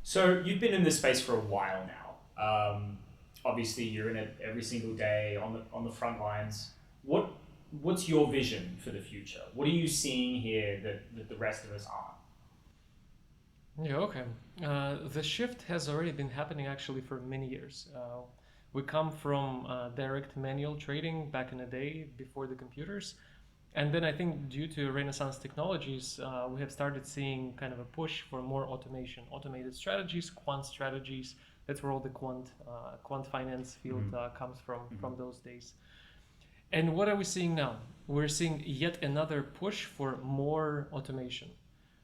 So you've been in this space for a while now. Obviously, you're in it every single day on the front lines. What's your vision for the future? What are you seeing here that the rest of us aren't? Yeah, okay. The shift has already been happening actually for many years. We come from direct manual trading back in the day before the computers. And then I think due to Renaissance technologies, we have started seeing kind of a push for more automation, automated strategies, quant strategies. That's where all the quant finance field comes from those days. And what are we seeing now? We're seeing yet another push for more automation.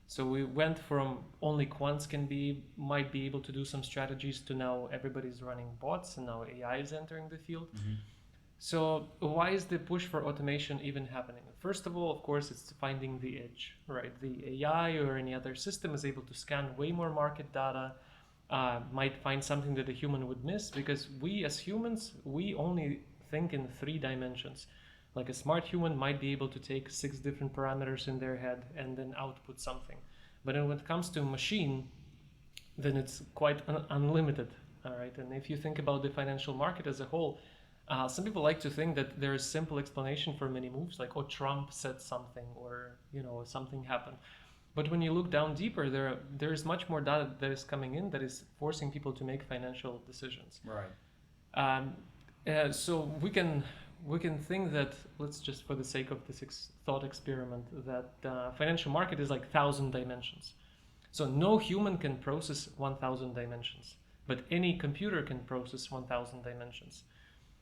So we went from only quants might be able to do some strategies to now everybody's running bots and now AI is entering the field. So why is the push for automation even happening? First of all, of course, it's finding the edge, right? The AI or any other system is able to scan way more market data, might find something that a human would miss because we as humans, we only think in 3 dimensions. Like a smart human might be able to take 6 different parameters in their head and then output something. But when it comes to a machine, then it's quite unlimited. All right. And if you think about the financial market as a whole, some people like to think that there is simple explanation for many moves, like, oh, Trump said something or, something happened. But when you look down deeper, there is much more data that is coming in that is forcing people to make financial decisions. Right. So we can think that, let's just for the sake of this thought experiment, that financial market is like 1,000 dimensions. So no human can process 1,000 dimensions, but any computer can process 1,000 dimensions.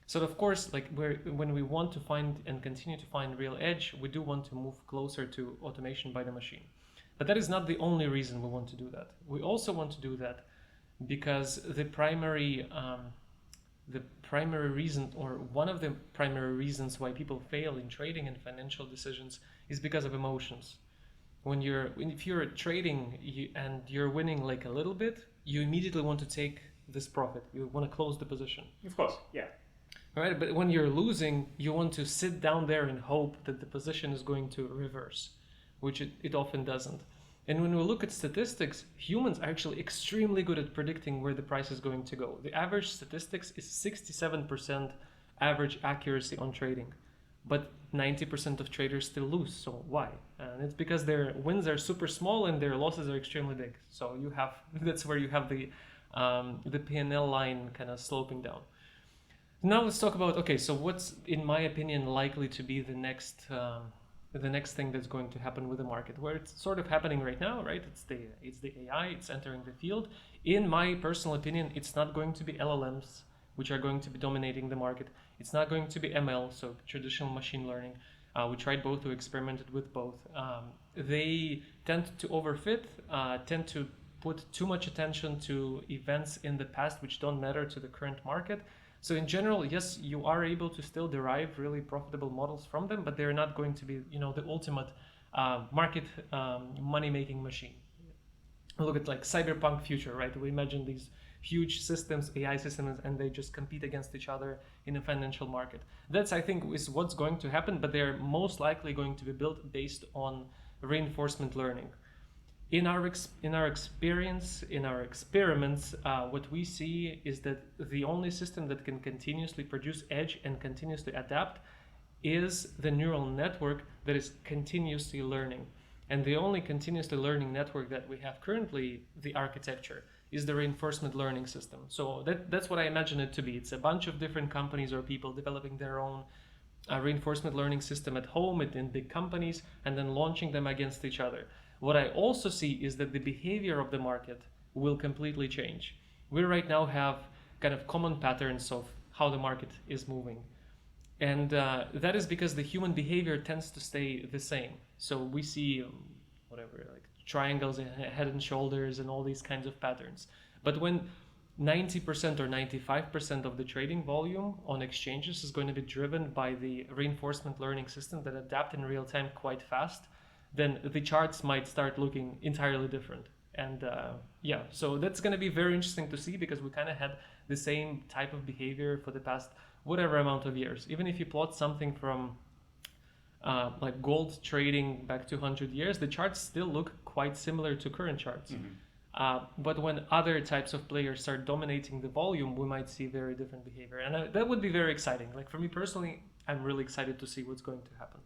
So of course, like when we want to find and continue to find real edge, we do want to move closer to automation by the machine. But that is not the only reason we want to do that. We also want to do that because the primary reason, or one of the primary reasons why people fail in trading and financial decisions, is because of emotions. If you're trading and you're winning like a little bit, you immediately want to take this profit. You want to close the position. Of course, yeah. Right, but when you're losing, you want to sit down there and hope that the position is going to reverse, which it often doesn't. And when we look at statistics, humans are actually extremely good at predicting where the price is going to go. The average statistics is 67% average accuracy on trading, but 90% of traders still lose. So why? And it's because their wins are super small and their losses are extremely big. So that's where you have the P&L line kind of sloping down. Now let's talk about, okay, so what's, in my opinion, likely to be the next thing that's going to happen with the market, where it's sort of happening right now, right? It's the AI, it's entering the field. In my personal opinion, it's not going to be LLMs, which are going to be dominating the market. It's not going to be ML, so traditional machine learning. We tried both, we experimented with both. They tend to overfit, tend to put too much attention to events in the past which don't matter to the current market. So in general, yes, you are able to still derive really profitable models from them, but they're not going to be, the ultimate market money-making machine. Look at like cyberpunk future, right? We imagine these huge systems, AI systems, and they just compete against each other in a financial market. That's, I think, is what's going to happen, but they're most likely going to be built based on reinforcement learning. In our experience, in our experiments, what we see is that the only system that can continuously produce edge and continuously adapt is the neural network that is continuously learning. And the only continuously learning network that we have currently, the architecture, is the reinforcement learning system. So that's what I imagine it to be. It's a bunch of different companies or people developing their own reinforcement learning system at home in big companies and then launching them against each other. What I also see is that the behavior of the market will completely change. We right now have kind of common patterns of how the market is moving. And that is because the human behavior tends to stay the same. So we see like triangles and head and shoulders and all these kinds of patterns. But when 90% or 95% of the trading volume on exchanges is going to be driven by the reinforcement learning system that adapt in real time quite fast, then the charts might start looking entirely different. And so that's going to be very interesting to see, because we kind of had the same type of behavior for the past whatever amount of years. Even if you plot something from like gold trading back 200 years, the charts still look quite similar to current charts. But when other types of players start dominating the volume, we might see very different behavior. And that would be very exciting. Like for me personally, I'm really excited to see what's going to happen.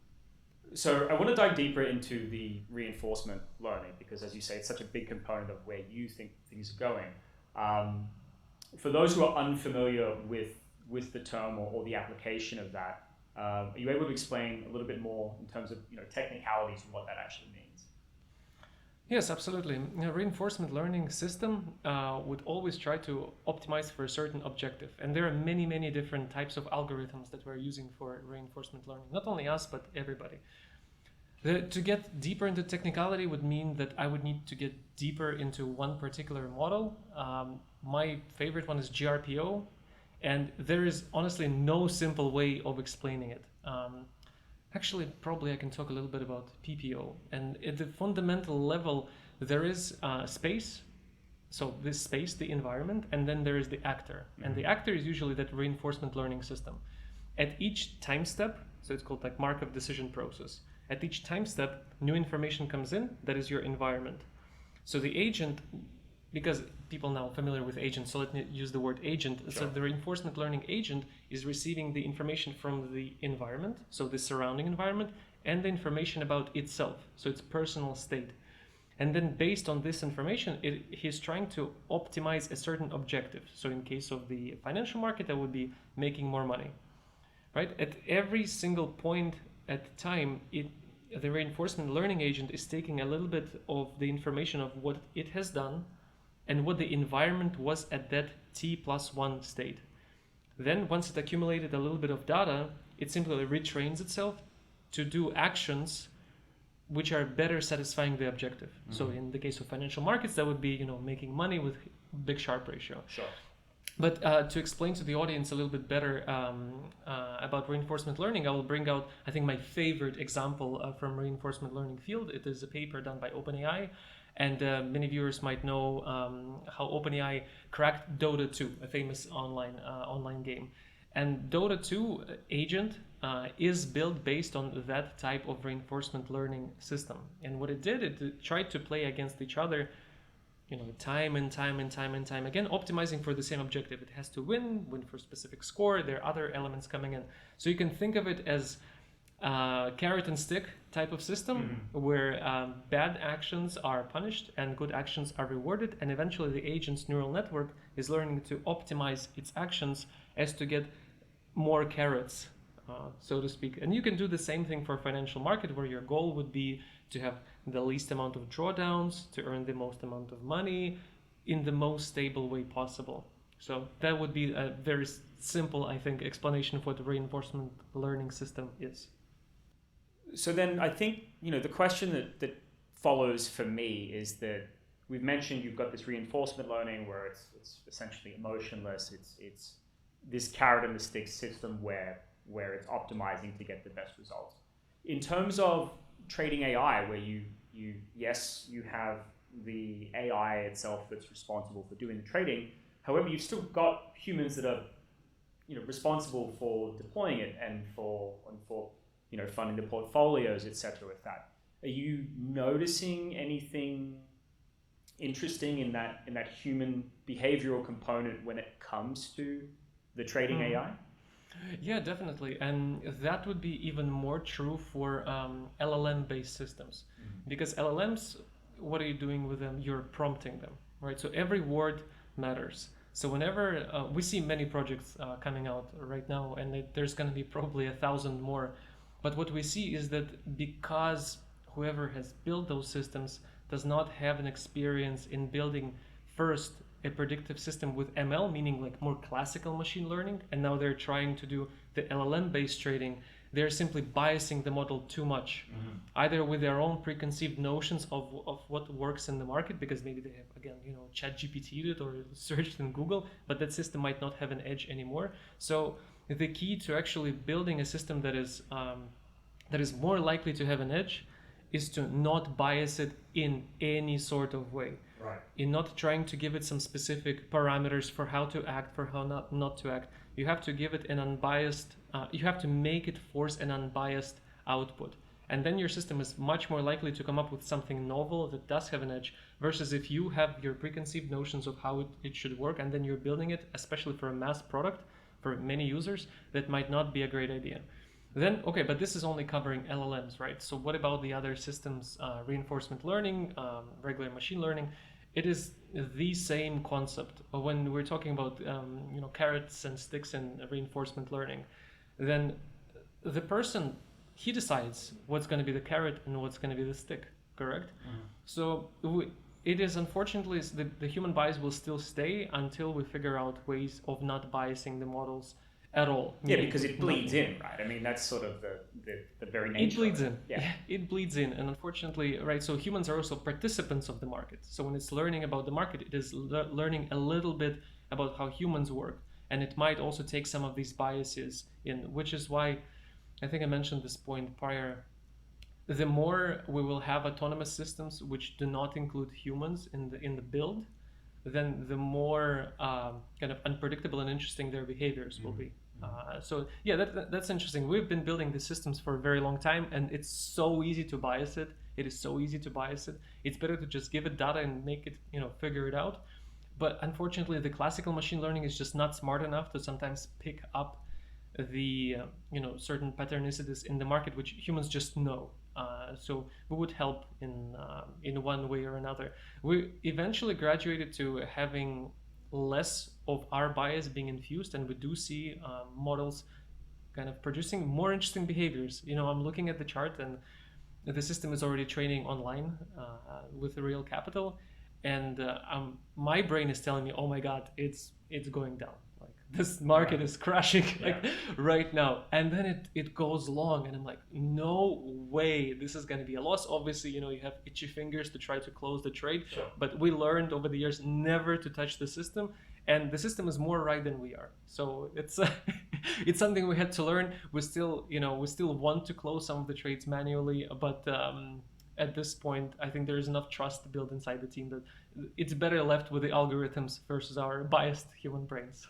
So I want to dive deeper into the reinforcement learning because, as you say, it's such a big component of where you think things are going. For those who are unfamiliar with the term or the application of that, are you able to explain a little bit more in terms of technicalities and what that actually means? Yes, absolutely. A reinforcement learning system would always try to optimize for a certain objective. And there are many, many different types of algorithms that we're using for reinforcement learning. Not only us, but everybody. To get deeper into technicality would mean that I would need to get deeper into one particular model. My favorite one is GRPO. And there is honestly no simple way of explaining it. Actually, probably I can talk a little bit about PPO. And at the fundamental level, there is space. So this space, the environment, and then there is the actor. And the actor is usually that reinforcement learning system. At each time step, so it's called like Markov decision process. At each time step, new information comes in, that is your environment. So the agent, because people now familiar with agents, so let me use the word agent. Sure. So the reinforcement learning agent is receiving the information from the environment, so the surrounding environment, and the information about itself, so its personal state. And then based on this information, he's trying to optimize a certain objective. So in case of the financial market, that would be making more money, right? At every single point at time, the reinforcement learning agent is taking a little bit of the information of what it has done and what the environment was at that t+1 state. Then once it accumulated a little bit of data, it simply retrains itself to do actions which are better satisfying the objective. Mm-hmm. So in the case of financial markets, that would be making money with big Sharpe ratio. Sure. But to explain to the audience a little bit better about reinforcement learning, I will bring out, I think, my favorite example from reinforcement learning field. It is a paper done by OpenAI. And many viewers might know how OpenAI cracked Dota 2, a famous online game. And Dota 2 agent is built based on that type of reinforcement learning system. And what it did, it tried to play against each other, time and time again, optimizing for the same objective. It has to win for a specific score. There are other elements coming in. So you can think of it as carrot and stick type of system, where bad actions are punished and good actions are rewarded, and eventually the agent's neural network is learning to optimize its actions as to get more carrots, so to speak. And you can do the same thing for a financial market, where your goal would be to have the least amount of drawdowns, to earn the most amount of money in the most stable way possible. So that would be a very simple, I think, explanation of what the reinforcement learning system is. So then I think, the question that follows for me is that we've mentioned you've got this reinforcement learning where it's essentially emotionless. It's this carrot and the stick system where it's optimizing to get the best results. In terms of trading AI, where you have the AI itself that's responsible for doing the trading. However, you've still got humans that are responsible for deploying it and for funding the portfolios, etc. with that. Are you noticing anything interesting in that human behavioral component when it comes to the trading AI? Yeah, definitely. And that would be even more true for LLM-based systems. Because LLMs, what are you doing with them? You're prompting them, right? So every word matters. So whenever we see many projects coming out right now, and there's going to be probably 1,000 more. But what we see is that because whoever has built those systems does not have an experience in building first a predictive system with ML, meaning like more classical machine learning, and now they're trying to do the LLM-based trading, they're simply biasing the model too much, either with their own preconceived notions of what works in the market, because maybe they have, again, ChatGPT'd it or searched in Google, but that system might not have an edge anymore. So the key to actually building a system that is more likely to have an edge is to not bias it in any sort of way. Right. In not trying to give it some specific parameters for how to act, for how not to act. You have to give it an unbiased, you have to make it force an unbiased output. and then your system is much more likely to come up with something novel that does have an edge, versus if you have your preconceived notions of how it should work and then you're building it, especially for a mass product for many users, that might not be a great idea. Then, okay, but this is only covering LLMs, right? So what about the other systems, reinforcement learning, regular machine learning? It is the same concept. When we're talking about carrots and sticks and reinforcement learning, then the person, he decides what's going to be the carrot and what's going to be the stick, correct? So it is, unfortunately, the human bias will still stay until we figure out ways of not biasing the models at all. Yeah, because it bleeds in, right? I mean, that's sort of the very nature. It bleeds of it. in. Yeah. It bleeds in, and unfortunately, right? So humans are also participants of the market. So when it's learning about the market, it is learning a little bit about how humans work, and it might also take some of these biases in, which is why I think I mentioned this point prior. The more we will have autonomous systems which do not include humans in the build, then the more kind of unpredictable and interesting their behaviors will be. So yeah, that's interesting. We've been building the systems for a very long time, and it's so easy to bias it. It is so easy to bias it. It's better to just give it data and make it, figure it out. But unfortunately, the classical machine learning is just not smart enough to sometimes pick up the certain patternicities in the market, which humans just know. So we would help in one way or another. We eventually graduated to having less of our bias being infused, and we do see models kind of producing more interesting behaviors. I'm looking at the chart, and the system is already training online with the real capital, and my brain is telling me, oh my god, it's going down. Like, this market is crashing right now. And then it goes long, and I'm like, no way this is going to be a loss. Obviously, you have itchy fingers to try to close the trade, but we learned over the years never to touch the system, and the system is more right than we are. So it's it's something we had to learn. We still want to close some of the trades manually, but at this point, I think there is enough trust to build inside the team that it's better left with the algorithms versus our biased human brains.